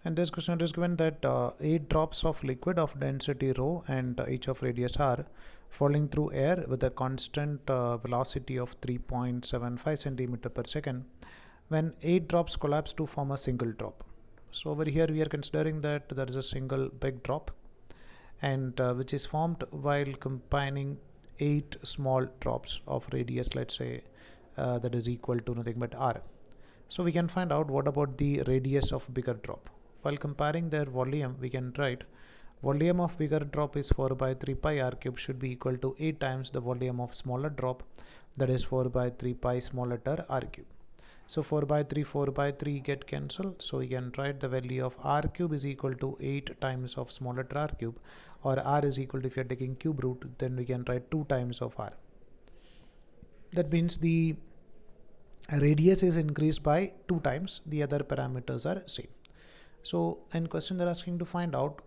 And this question is given that 8 drops of liquid of density rho and each of radius r falling through air with a constant velocity of 3.75 centimeter per second when 8 drops collapse to form a single drop. So over here we are considering that there is a single big drop, and which is formed while combining 8 small drops of radius, let's say that is equal to nothing but r. So we can find out what about the radius of bigger drop. While comparing their volume, we can write volume of bigger drop is 4 by 3 pi r cube should be equal to 8 times the volume of smaller drop, that is 4 by 3 pi small letter r cube. So 4 by 3 get cancelled. So we can write the value of r cube is equal to 8 times of small letter r cube, or r is equal to, if you are taking cube root, then we can write 2 times of r. That means the radius is increased by 2 times, the other parameters are same. So in question they're asking to find out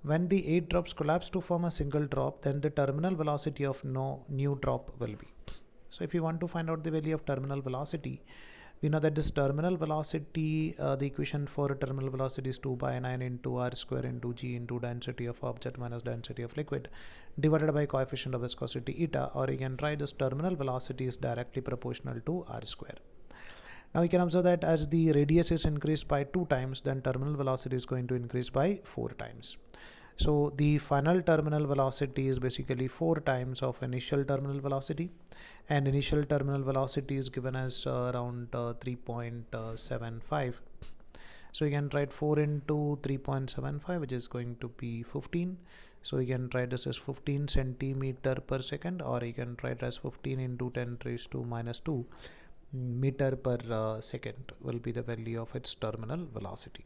when the 8 drops collapse to form a single drop, then the terminal velocity of no new drop will be. So if you want to find out the value of terminal velocity, we know that this terminal velocity, the equation for terminal velocity is 2 by 9 into r square into g into density of object minus density of liquid divided by coefficient of viscosity eta, or you can write this terminal velocity is directly proportional to r square. Now you can observe that as the radius is increased by 2 times, then terminal velocity is going to increase by 4 times. So the final terminal velocity is basically 4 times of initial terminal velocity, and initial terminal velocity is given as around 3.75. So you can write 4 into 3.75, which is going to be 15. So you can write this as 15 centimeter per second, or you can write as 15 into 10 raised to minus 2 meter per second will be the value of its terminal velocity.